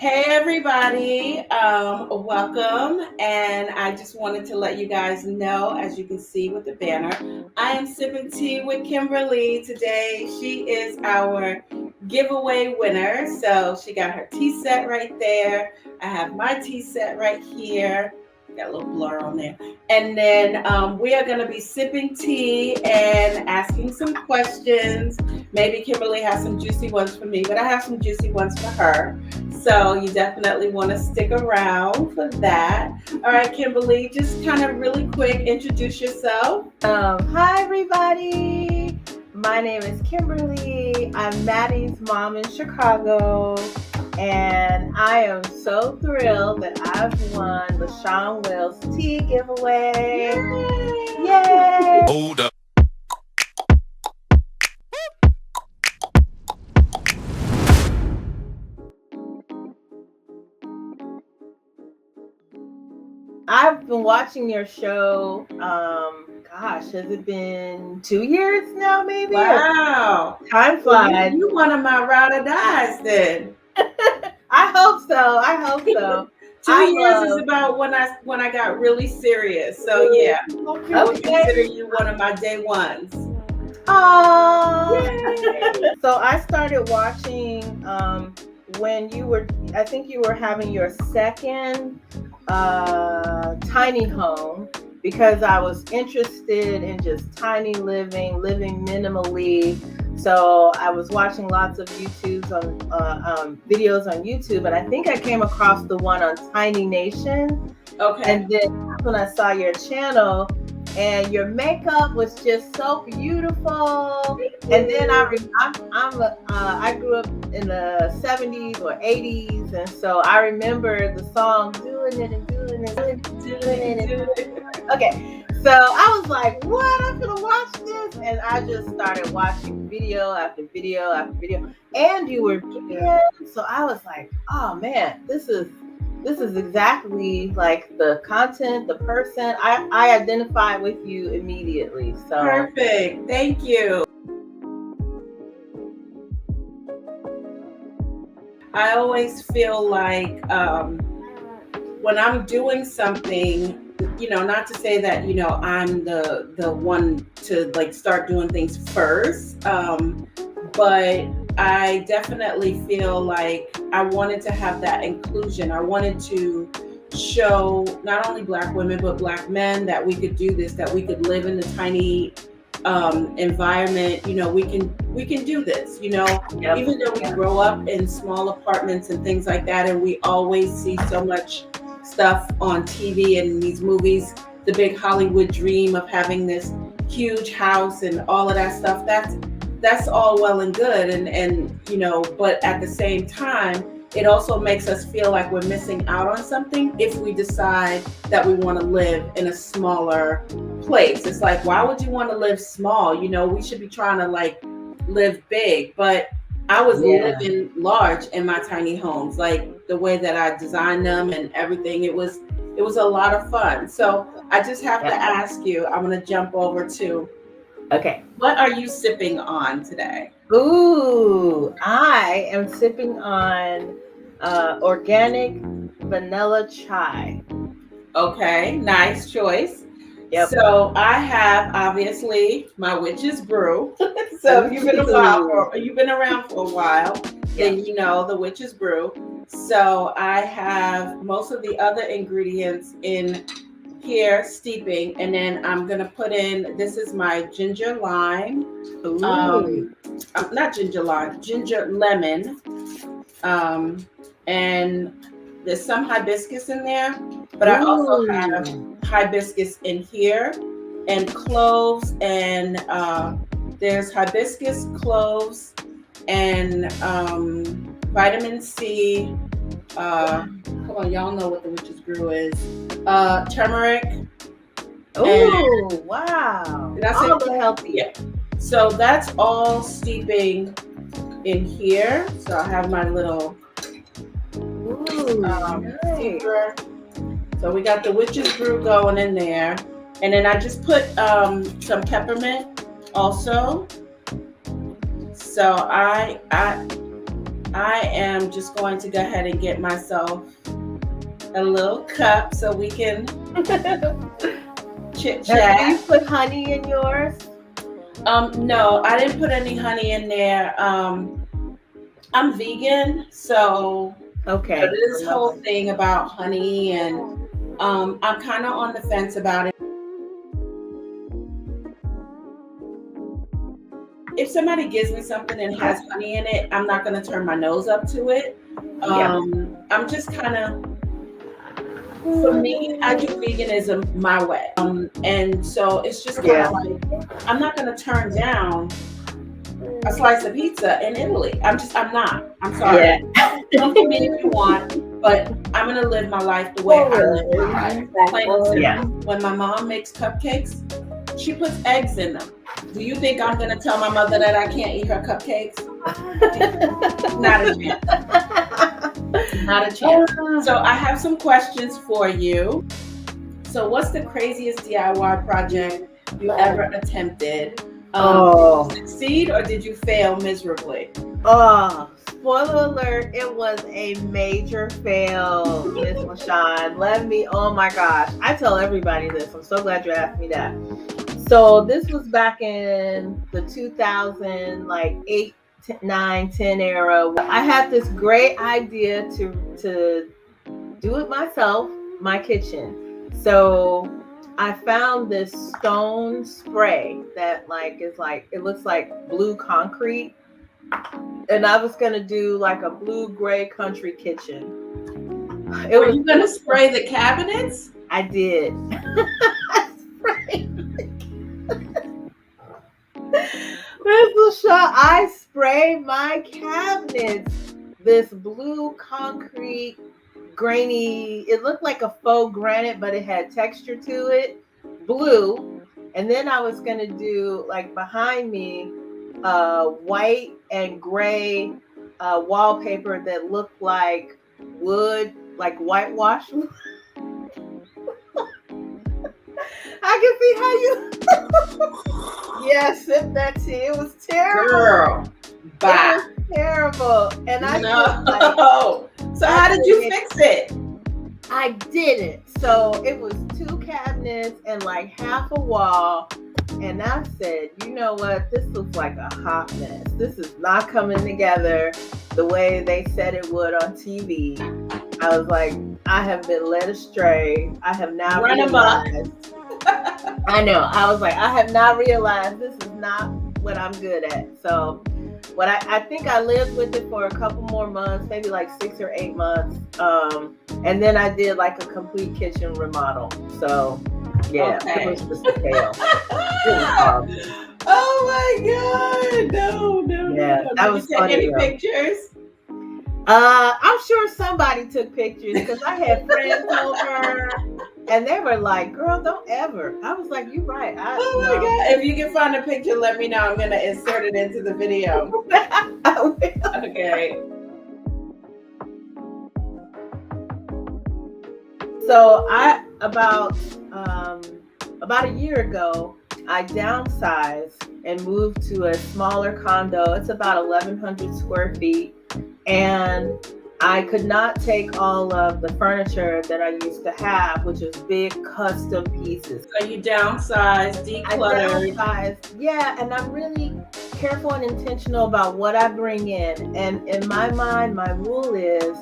Hey everybody, welcome. And I just wanted to let you guys know, as you can see with the banner, I am sipping tea with Kimberly today. She is our giveaway winner. So she got her tea set right there. I have my tea set right here. Got a little blur on there. And then we are going to be sipping tea and asking some questions. Maybe Kimberly has some juicy ones for me, but I have some juicy ones for her. So you definitely want to stick around for that. All right, Kimberly, just kind of really quick, introduce yourself. Hi, everybody. My name is Kimberly. I'm Maddie's mom in Chicago. And I am so thrilled that I've won the Sean Wells Tea giveaway. Yay! Hold up. I've been watching your show. Has it been 2 years now, maybe? Wow. Time flies. You one of my ride or dies then. I hope so. 2 years is about when I got really serious. So yeah, I would consider you one of my day ones. Oh, so I started watching when I think you were having your second tiny home, because I was interested in just tiny living minimally. So I was watching lots of videos on YouTube, and I think I came across the one on Tiny Nation. Okay. And then that's when I saw your channel, and your makeup was just so beautiful. And then I grew up in the 70s or 80s, and so I remember the song "Doing It and Doing It and Doing It." Okay, so I was like, "What? I'm gonna watch this," and I just started watching video after video after video, and you were vegan, so I was like, "Oh man, this is exactly like the content, the person." I identify with you immediately. So perfect. Thank you. I always feel like when I'm doing something, not to say that, I'm the one to like start doing things first, but I definitely feel like I wanted to have that inclusion. I wanted to show not only Black women, but Black men that we could do this, that we could live in the tiny environment. We can do this, Yep. even though we grow up in small apartments and things like that, and we always see so much stuff on TV and these movies, the big Hollywood dream of having this huge house and all of that stuff. That's all well and good, and but at the same time, it also makes us feel like we're missing out on something if we decide that we want to live in a smaller place. It's like, why would you want to live small? We should be trying to like live big. But I was living large in my tiny homes, like the way that I designed them and everything. It was a lot of fun. So I just have to ask you, I'm going to jump over to, okay, what are you sipping on today? Ooh, I am sipping on organic vanilla chai. Okay, nice choice. Yep. So I have obviously my witch's brew. So if you've been around for a while, then you know the witch's brew. So I have most of the other ingredients in here steeping, and then I'm gonna put in, this is my ginger lime. Not ginger lime, ginger lemon. And there's some hibiscus in there, but I also have hibiscus in here, and cloves, and there's hibiscus, cloves, and vitamin C. Come on, y'all know what the witch's brew is. Turmeric. Oh, wow. Did I say all the healthy? Yeah. So that's all steeping in here. So I have my little steeper. So we got the witch's brew going in there. And then I just put some peppermint also. So I am just going to go ahead and get myself a little cup so we can chit Do you chat. put honey in yours? No, I didn't put any honey in there. I'm vegan, so Okay. this whole thing about honey and I'm kind of on the fence about it. If somebody gives me something and has honey in it, I'm not going to turn my nose up to it. I'm just kind of, for me, I do veganism my way. And so it's just kind of like, I'm not going to turn down a slice of pizza in Italy. I'm not. I'm sorry. Come for me if you want, but I'm going to live my life the way I live my life. Plain and simple. When my mom makes cupcakes, she puts eggs in them. Do you think I'm going to tell my mother that I can't eat her cupcakes? Not a chance. Not a chance. So I have some questions for you. So what's the craziest DIY project you ever attempted? Did you succeed or did you fail miserably? Spoiler alert, it was a major fail, Miss LaShawn. Oh my gosh. I tell everybody this. I'm so glad you asked me that. So this was back in the 2008, 9, 10 era. I had this great idea to do it myself, my kitchen. So I found this stone spray that it looks like blue concrete. And I was gonna do like a blue-gray country kitchen. Were you gonna spray the cabinets? I did. I sprayed my cabinets this blue concrete, grainy. It looked like a faux granite, but it had texture to it. Blue. And then I was gonna do like behind me, white and gray wallpaper that looked like wood, like whitewash. I can see how you. Yes, sip that tea. It was terrible. Girl, bye. It was terrible. And I no. So how did you fix it? I didn't. So it was 2 cabinets and like half a wall. And I said, you know what? This looks like a hot mess. This is not coming together the way they said it would on TV. I was like, I have been led astray. I have not realized. I know. I was like, I have not realized this is not what I'm good at. So I think I lived with it for a couple more months, maybe like 6 or 8 months. And then I did like a complete kitchen remodel. So yeah, it was just a fail. Oh my God. No. Yeah, that was funny. Did you take any pictures? I'm sure somebody took pictures because I had friends over and they were like, girl, don't ever. I was like, you're right. Oh my God. If you can find a picture, let me know. I'm going to insert it into the video. I will. Okay. So about a year ago, I downsized and moved to a smaller condo. It's about 1,100 square feet. And I could not take all of the furniture that I used to have, which is big custom pieces. So you downsized, decluttered. I downsized, yeah, and I'm really careful and intentional about what I bring in. And in my mind, my rule is,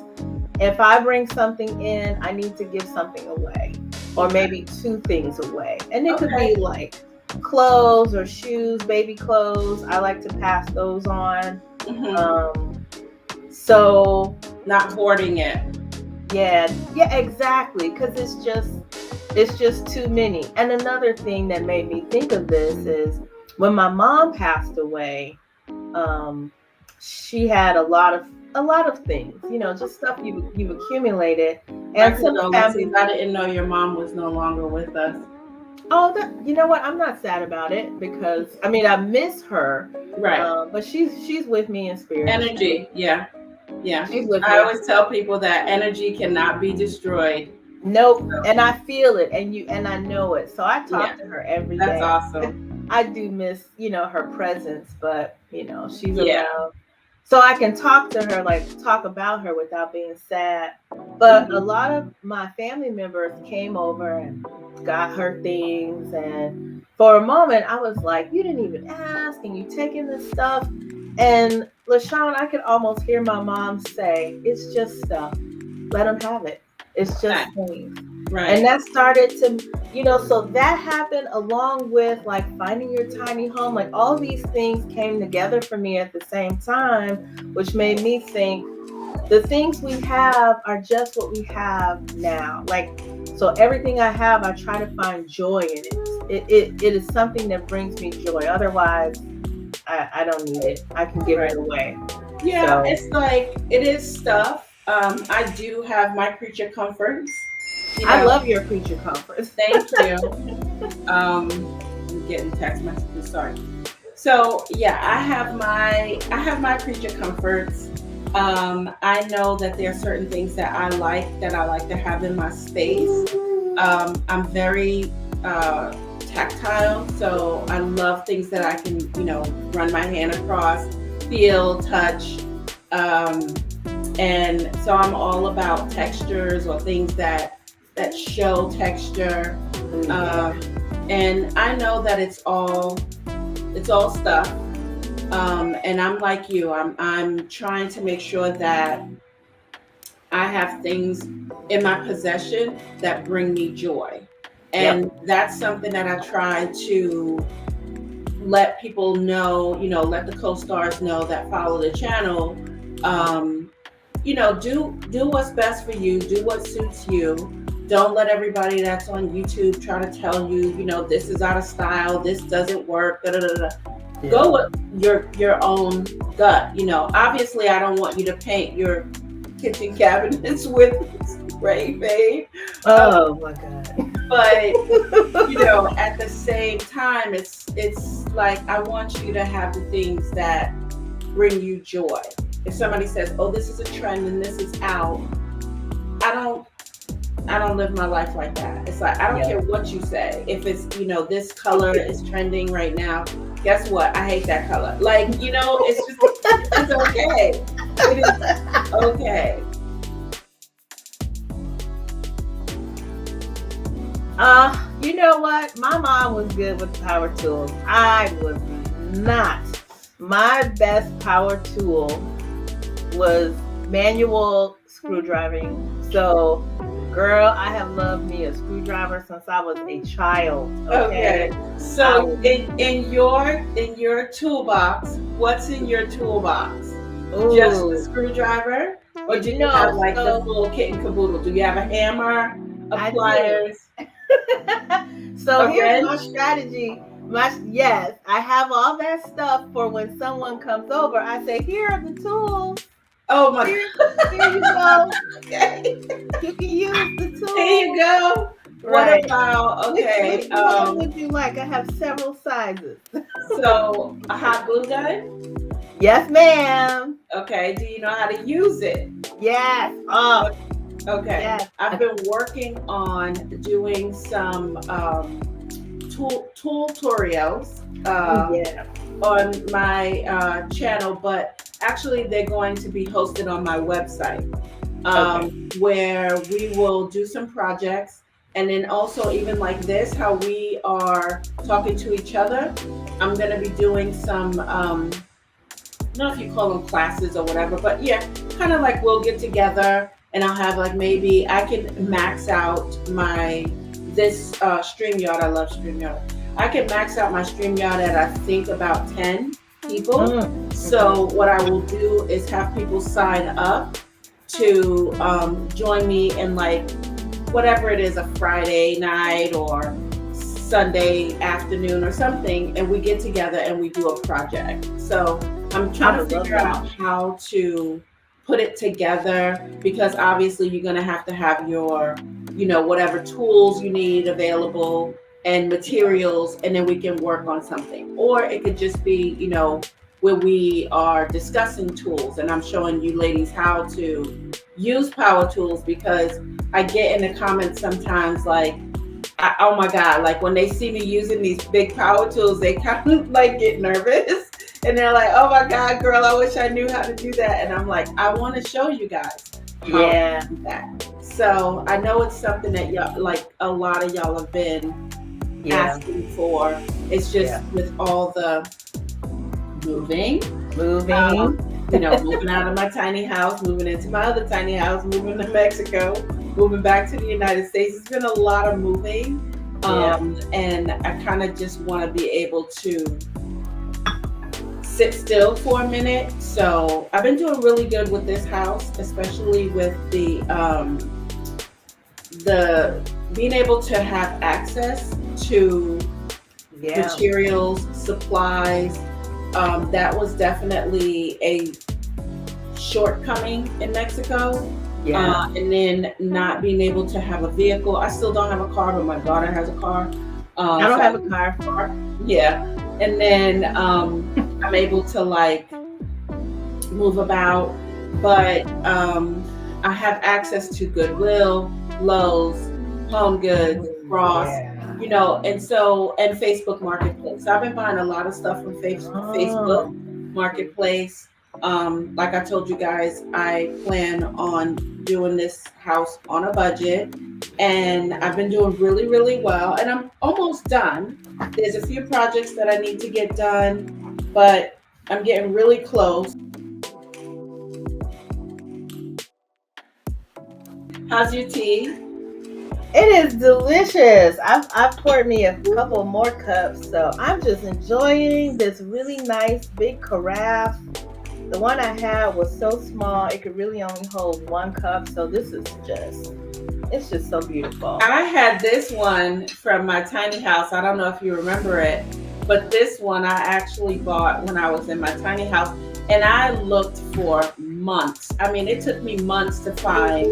if I bring something in, I need to give something away, or maybe 2 things away. And it could be like clothes or shoes, baby clothes. I like to pass those on. Mm-hmm. So not hoarding it. Yeah, exactly. Because it's just too many. And another thing that made me think of this is when my mom passed away, she had a lot of things, just stuff you've accumulated. And some families, I didn't know your mom was no longer with us. Oh, you know what? I'm not sad about it because I miss her. Right. But she's with me in spirit. Energy, yeah. She's with me. I always tell people that energy cannot be destroyed. Nope. And I feel it, and I know it. So I talk to her every day. That's awesome. I do miss, her presence, but she's around. so I can talk to her, like talk about her without being sad. But a lot of my family members came over and got her things, and for a moment I was like, you didn't even ask, and you taking this stuff. And LaShawn, I could almost hear my mom say, it's just stuff. Let them have it. It's just things. Right. And that started to, so that happened along with like finding your tiny home. Like all these things came together for me at the same time, which made me think the things we have are just what we have now. Like, so everything I have, I try to find joy in it. It is something that brings me joy. Otherwise, I don't need it. I can give it away. Yeah, so. It's like, it is stuff. I do have my creature comforts. I love your creature comforts. Thank you. I'm getting text messages. Sorry. So yeah, I have my creature comforts. I know that there are certain things that I like to have in my space. I'm very tactile, so I love things that I can, run my hand across, feel, touch. And so I'm all about textures or things that show texture. And I know that it's all stuff. And I'm like you, I'm trying to make sure that I have things in my possession that bring me joy. And that's something that I try to let people know, let the co-stars know that follow the channel. Do what's best for you, do what suits you. Don't let everybody that's on YouTube try to tell you, this is out of style, this doesn't work, da da da da. Yeah. Go with your own gut. Obviously I don't want you to paint your kitchen cabinets with spray paint. Oh my God. But at the same time, it's like I want you to have the things that bring you joy. If somebody says, "Oh, this is a trend and this is out," I don't live my life like that. It's like I don't care what you say. If it's this color is trending right now, guess what? I hate that color. Like it's just it's okay. It is okay. You know what? My mom was good with power tools. I was not. My best power tool was manual screwdriving. So, girl, I have loved me a screwdriver since I was a child. Okay. So, in your toolbox, what's in your toolbox? Ooh. Just the screwdriver, or do you have like the full kit and caboodle? Do you have a hammer, pliers? So here's my strategy. Yes, I have all that stuff for when someone comes over. I say, here are the tools. Oh my God. Here you go. Okay. You can use the tools. There you go. Right. What about, which one would you like? I have several sizes. So, a hot glue gun? Yes, ma'am. Okay. Do you know how to use it? Yes. Okay. Yes. I've been working on doing some tool tutorials on my channel, but actually they're going to be hosted on my website, where we will do some projects, and then also even like this, how we are talking to each other. I'm going to be doing some, I don't know if you call them classes or whatever, but yeah, kind of like we'll get together. And I'll have like, maybe I can max out this StreamYard. I love StreamYard. I can max out my StreamYard at I think about 10 people. So what I will do is have people sign up to join me in like whatever it is, a Friday night or Sunday afternoon or something, and we get together and we do a project. So I'm trying to figure out how to put it together, because obviously you're going to have your, whatever tools you need available and materials, and then we can work on something. Or it could just be, where we are discussing tools and I'm showing you ladies how to use power tools, because I get in the comments sometimes like, oh my God, like when they see me using these big power tools, they kind of like get nervous. And they're like, "Oh my God, girl, I wish I knew how to do that." And I'm like, I want to show you guys how to do that. So I know it's something that y'all, like a lot of y'all have been asking for. It's just with all the moving, moving out of my tiny house, moving into my other tiny house, moving to Mexico, moving back to the United States. It's been a lot of moving. And I kind of just want to be able to sit still for a minute. So I've been doing really good with this house, especially with the being able to have access to materials, supplies. That was definitely a shortcoming in Mexico. And then not being able to have a vehicle. I still don't have a car, but my daughter has a car. I don't have a car. Yeah. And then I'm able to like move about, but I have access to Goodwill, Lowe's, Home Goods, Ross, and Facebook Marketplace. So I've been buying a lot of stuff from Facebook Marketplace. Like I told you guys, I plan on doing this house on a budget, and I've been doing really, really well, and I'm almost done. There's a few projects that I need to get done, but I'm getting really close. How's your tea? It is delicious. I've poured me a couple more cups, so I'm just enjoying this really nice big carafe. The one I had was so small, it could really only hold 1 cup. So this is it's just so beautiful. I had this one from my tiny house. I don't know if you remember it, but this one I actually bought when I was in my tiny house, and I looked for months. I mean, it took me months to find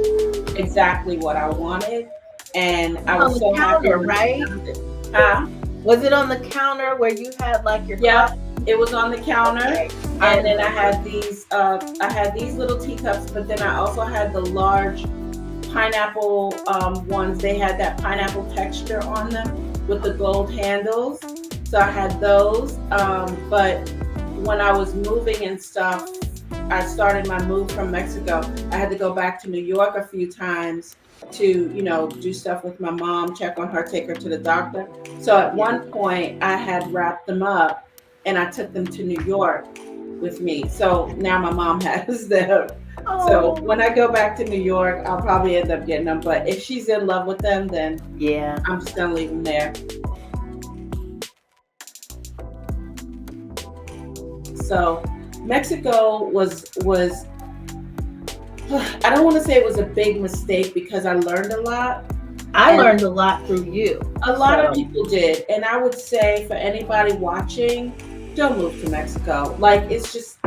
exactly what I wanted, and I was so happy. Right? Was it on the counter where you had like your cup? It was on the counter, and then I had these little teacups, but then I also had the large pineapple ones. They had that pineapple texture on them with the gold handles. So I had those. But when I was moving and stuff, I started my move from Mexico. I had to go back to New York a few times to, do stuff with my mom, check on her, take her to the doctor. So at one point I had wrapped them up and I took them to New York with me. So now my mom has them. So when I go back to New York, I'll probably end up getting them. But if she's in love with them, then I'm just gonna leave them there. So Mexico was I don't want to say it was a big mistake because I learned a lot. I learned a lot through you. A lot of people did. And I would say for anybody watching, don't move to Mexico. Like, it's just,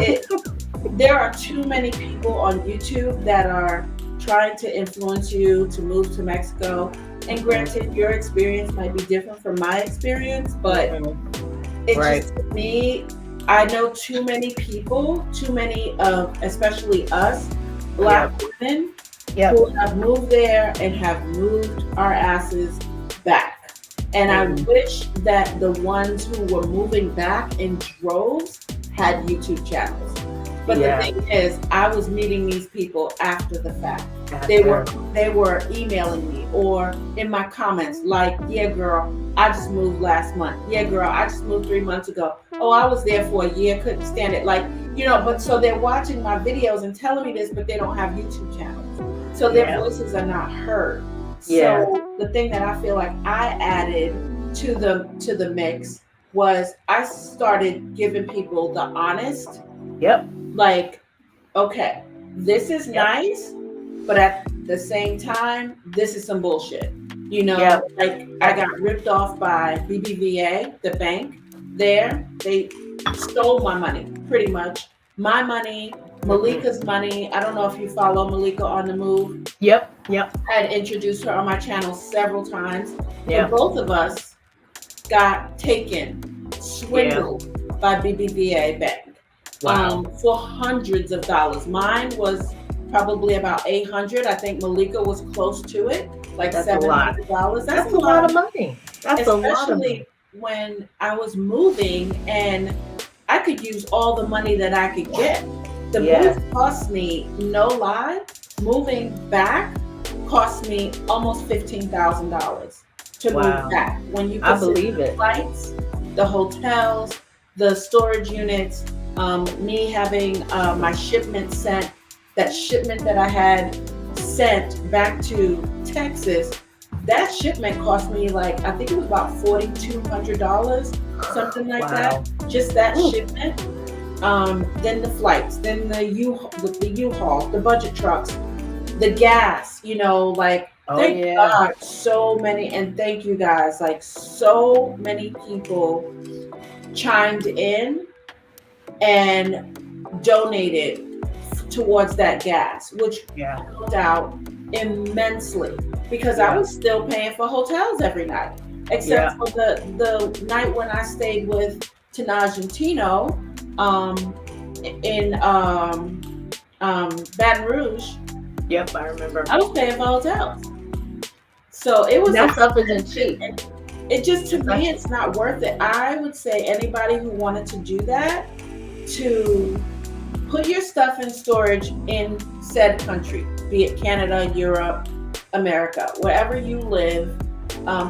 there are too many people on YouTube that are trying to influence you to move to Mexico. And granted, your experience might be different from my experience, but it's just, to me, I know too many people, especially us, Black women, who have moved there and have moved our asses back. And I wish that the ones who were moving back in droves had YouTube channels. But the thing is, I was meeting these people after the fact. They were emailing me or in my comments like, yeah, girl, I just moved last month. Yeah, girl, I just moved 3 months ago. Oh, I was there for a year, couldn't stand it. Like, but so they're watching my videos and telling me this, but they don't have YouTube channels. So their voices are not heard. So the thing that I feel like I added to the mix was I started giving people the honest. Like, okay, this is nice, but at the same time, this is some bullshit. Like I got ripped off by BBVA, the bank there. They stole my money, pretty much. My money, Malika's money. I don't know if you follow Malika on the Move. I had introduced her on my channel several times. And both of us got swindled by BBVA Bank. For hundreds of dollars. Mine was probably about $800. I think Malika was close to it, like $700. That's a lot of money. That's a lot of money. Especially when I was moving, and I could use all the money that I could get. The Yes. move cost me, no lie, moving back cost me almost $15,000 to Wow. move back. When you I consider believe the it. flights, the hotels, the storage units, me having my shipment sent, that shipment that I had sent back to Texas, that shipment cost me like, I think it was about $4,200, something like that. Just that Ooh. shipment. Then the flights, then the U-Haul, the budget trucks, the gas, like, Oh, thank yeah. God, so many, and thank you guys, like, so many people chimed in and donated towards that gas, which Yeah. helped out immensely, because I Yeah. was still paying for hotels every night, except Yeah. for the night when I stayed with Tanaj and Tino in Baton Rouge. Yep, I remember. I was paying for hotels, so it was That stuff isn't cheap. It just, to me, it's not worth it. I would say anybody who wanted to do that, to put your stuff in storage in said country, be it Canada, Europe, America, wherever you live,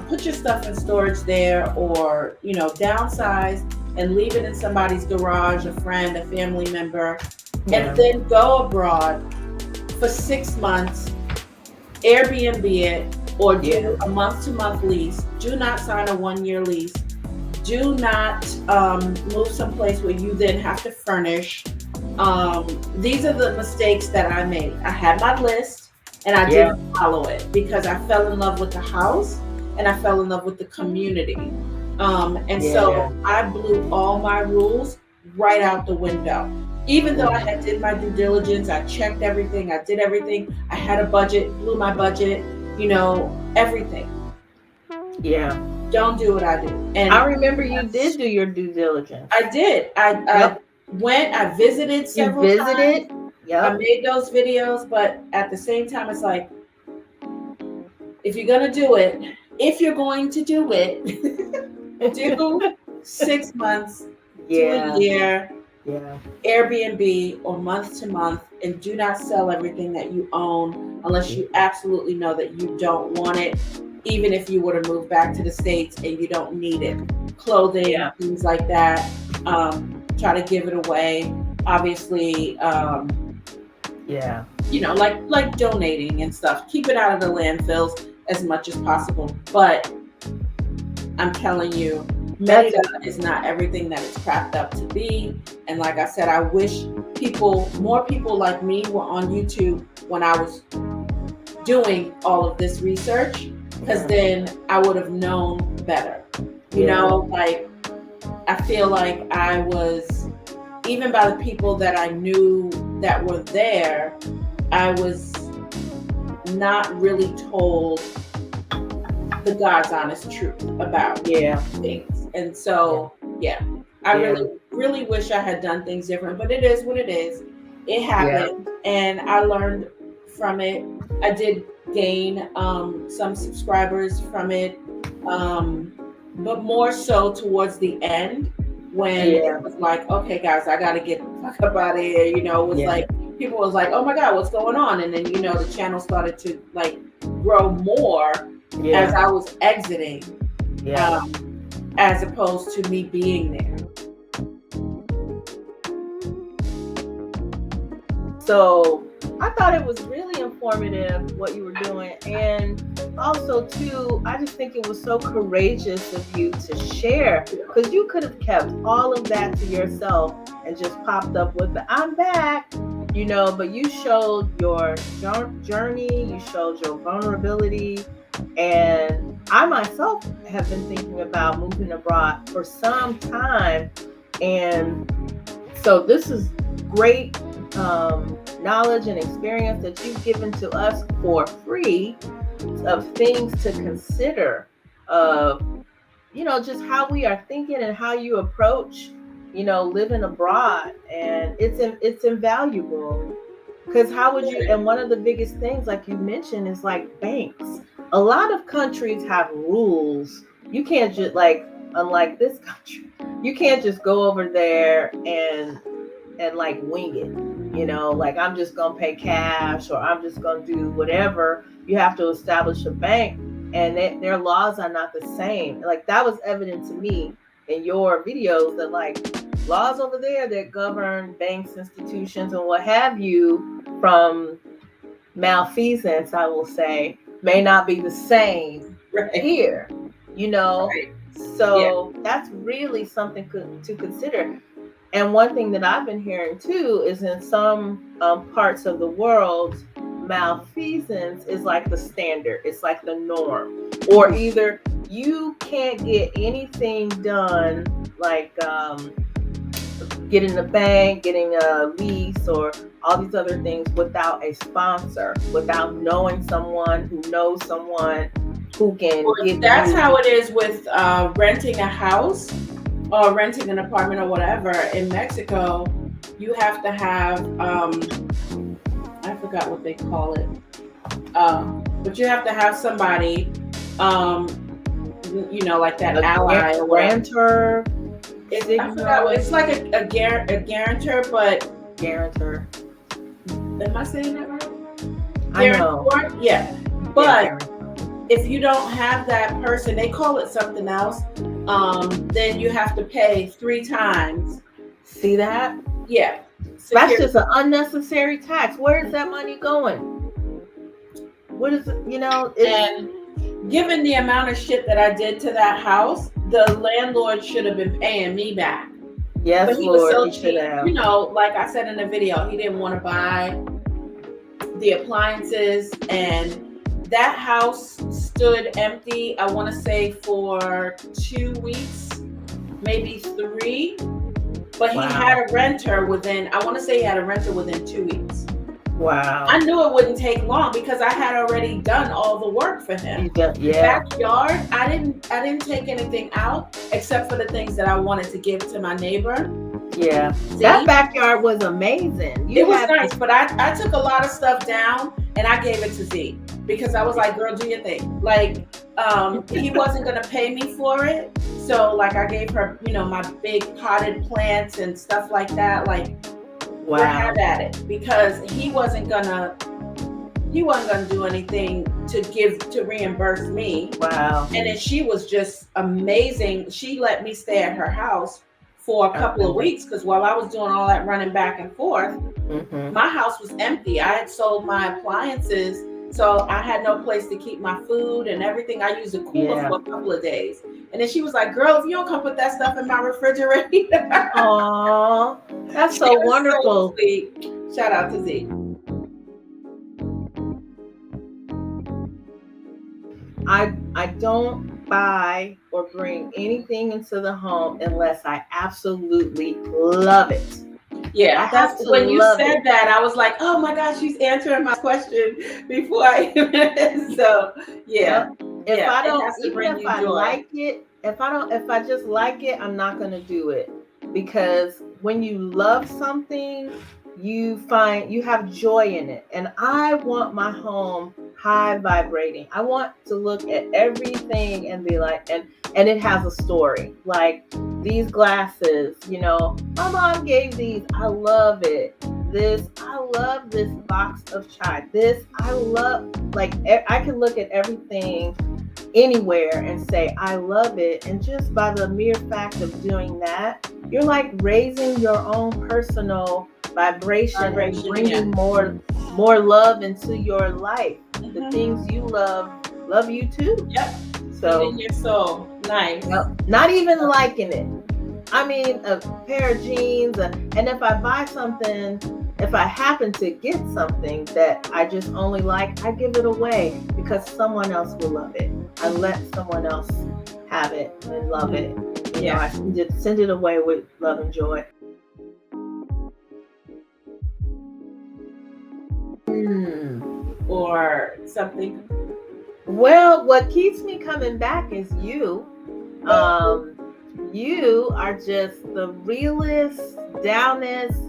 put your stuff in storage there, or downsize and leave it in somebody's garage, a friend, a family member, and then go abroad for 6 months, Airbnb it, or do a month-to-month lease. Do not sign a 1-year lease. Do not move someplace where you then have to furnish. These are the mistakes that I made. I had my list and I didn't follow it because I fell in love with the house and I fell in love with the community. So I blew all my rules right out the window. Even though I had did my due diligence, I checked everything, I did everything, I had a budget, blew my budget, everything. Yeah. Don't do what I do. And I remember you did do your due diligence. I did. I went, I visited several times. Yep. I made those videos, but at the same time, it's like, if you're going to do it, do 6 months to a year, Airbnb or month to month, and do not sell everything that you own unless you absolutely know that you don't want it, even if you were to move back to the States and you don't need it. Clothing, things like that. Try to give it away. Obviously, like donating and stuff. Keep it out of the landfills as much as possible. But I'm telling you, Meta is not everything that it's cracked up to be. And like I said, I wish more people like me were on YouTube when I was doing all of this research, because then I would have known better. Like, I feel like I was, even by the people that I knew that were there, I was not really told the God's honest truth about things. And so, I really, really wish I had done things different, but it is what it is. It happened, and I learned from it. I did gain some subscribers from it, but more so towards the end, when it was like, okay, guys, I got to get the fuck up out of here. It was like, people was like, oh my God, what's going on? And then, the channel started to like grow more as I was exiting, as opposed to me being there. So I thought it was really informative what you were doing. And also too, I just think it was so courageous of you to share, because you could have kept all of that to yourself and just popped up with the I'm back, but you showed your journey, you showed your vulnerability. And I myself have been thinking about moving abroad for some time. And so this is great knowledge and experience that you've given to us for free, of things to consider, of just how we are thinking and how you approach living abroad. And it's invaluable, because how would you, and one of the biggest things, like you mentioned, is like banks. A lot of countries have rules. You can't just, like, unlike this country, you can't just go over there and like wing it, like I'm just gonna pay cash or I'm just gonna do whatever. You have to establish a bank, and their laws are not the same. Like that was evident to me in your videos, that like laws over there that govern banks, institutions, and what have you from malfeasance, I will say, may not be the same here, Right. so that's really something to consider. And one thing that I've been hearing too is in some parts of the world, malfeasance is like the standard, it's like the norm, or either you can't get anything done, like getting a bank, getting a lease, or all these other things without a sponsor, without knowing someone who knows someone who can give That's you. how it is with renting a house or renting an apartment or whatever. In Mexico, you have to have, I forgot what they call it, but you have to have somebody, like that ally or Guarantor. I forgot. It's like a guarantor, but Guarantor. Am I saying that right? I know. Yeah. But if you don't have that person, they call it something else, then you have to pay 3 times. See that? Yeah. That's just an unnecessary tax. Where is that money going? What is it? And given the amount of shit that I did to that house, the landlord should have been paying me back. Yes, but he Lord, was so he cheap. Like I said in the video, he didn't want to buy the appliances, and that house stood empty, I want to say for 2 weeks, maybe 3. But he had a renter within, I want to say he had a renter within 2 weeks. Wow. I knew it wouldn't take long because I had already done all the work for him. The backyard, I didn't take anything out except for the things that I wanted to give to my neighbor. Yeah. See? That backyard was amazing. It was nice, but I took a lot of stuff down and I gave it to Z because I was like, girl, do your thing. Like, he wasn't going to pay me for it. So like I gave her, my big potted plants and stuff like that. Like, have at it, because he wasn't gonna do anything to reimburse me. Wow. And then she was just amazing. She let me stay at her house for a couple of weeks, because while I was doing all that running back and forth, my house was empty. I had sold my appliances, so I had no place to keep my food and everything. I used a cooler for a couple of days. And then she was like, girl, if you don't come put that stuff in my refrigerator. Aww, that's so wonderful. So sweet. Shout out to Z. I don't buy or bring anything into the home unless I absolutely love it. Yeah, that's when you said that, I was like, oh my gosh, she's answering my question before I even. So yeah. If I don't, even if I like it, if I just like it, I'm not going to do it. Because when you love something, you have joy in it. And I want my home high vibrating. I want to look at everything and be like, and it has a story. Like these glasses, my mom gave these. I love it. I love this box of chai. I love, like, I can look at everything anywhere and say I love it, and just by the mere fact of doing that, you're like raising your own personal vibration and bringing more love into your life. The things you love you too. Yep. So in your soul. Nice. Not even liking it. I mean, a pair of jeans, and if I buy something, if I happen to get something that I just only like, I give it away because someone else will love it. I let someone else have it and love it. I send it away with love and joy. Or something. Well, what keeps me coming back is you. You are just the realest, downest,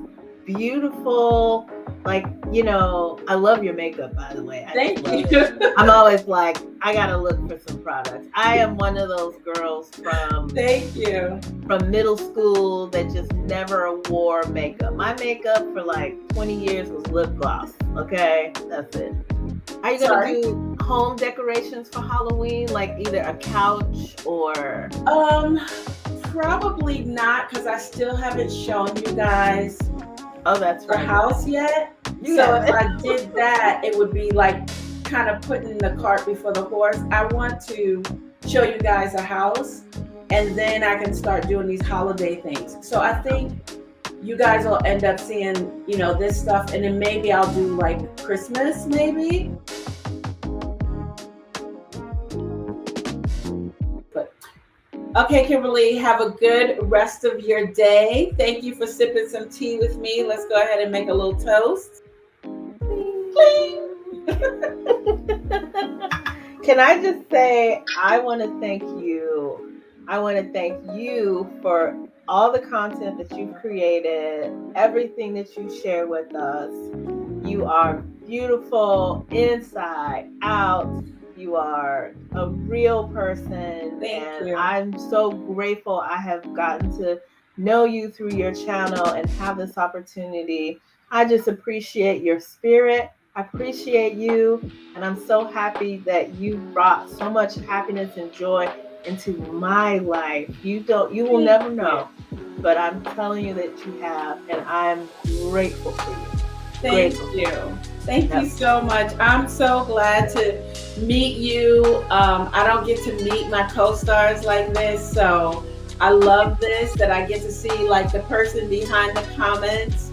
beautiful, like, you know, I love your makeup, by the way. Thank love you. it. I'm always like, I gotta look for some products. I am one of those girls Thank you. from middle school that just never wore makeup. My makeup for like 20 years was lip gloss. Okay, that's it. Are you gonna do home decorations for Halloween, like either a couch or? Probably not, because I still haven't shown you guys Oh, that's the right. house yet. You So haven't. if I did that, it would be like kind of putting the cart before the horse. I want to show you guys a house, and then I can start doing these holiday things. So I think you guys will end up seeing, you know, this stuff, and then maybe I'll do like Christmas, maybe. But okay, Kimberly, have a good rest of your day. Thank you for sipping some tea with me. Let's go ahead and make a little toast. Can I just say, I want to thank you. I want to thank you for all the content that you've created, everything that you share with us. You are beautiful inside out. You are a real person. Thank you. I'm so grateful I have gotten to know you through your channel and have this opportunity. I just appreciate your spirit. I appreciate you, and I'm so happy that you brought so much happiness and joy into my life. You will never know, but I'm telling you that you have, and I'm grateful for you. Thank you. Thank you so much. I'm so glad to meet you. I don't get to meet my co-stars like this, so I love this, that I get to see like the person behind the comments.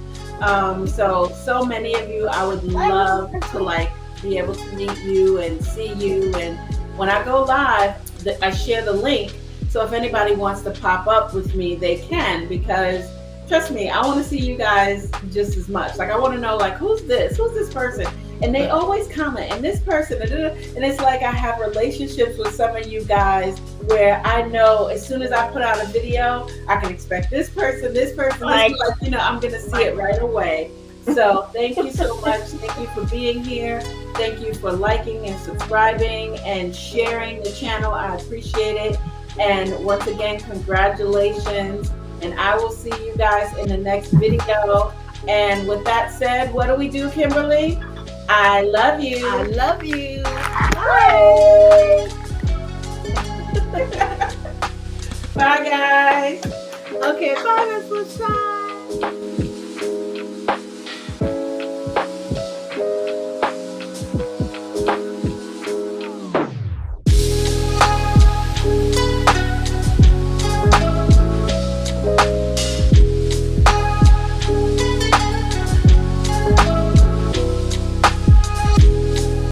So many of you, I would love to like be able to meet you and see you. And when I go live, I share the link. So if anybody wants to pop up with me, they can, because trust me, I want to see you guys just as much. Like, I want to know, like, who's this person? And they always comment, and this person, and it's like I have relationships with some of you guys where I know as soon as I put out a video, I can expect this person, like, you know, I'm going to see it right away. So thank you so much. Thank you for being here. Thank you for liking and subscribing and sharing the channel. I appreciate it. And once again, congratulations. And I will see you guys in the next video. And with that said, what do we do, Kimberly? I love you. I love you. Bye. Bye, guys. Okay, bye, Miss Lashai.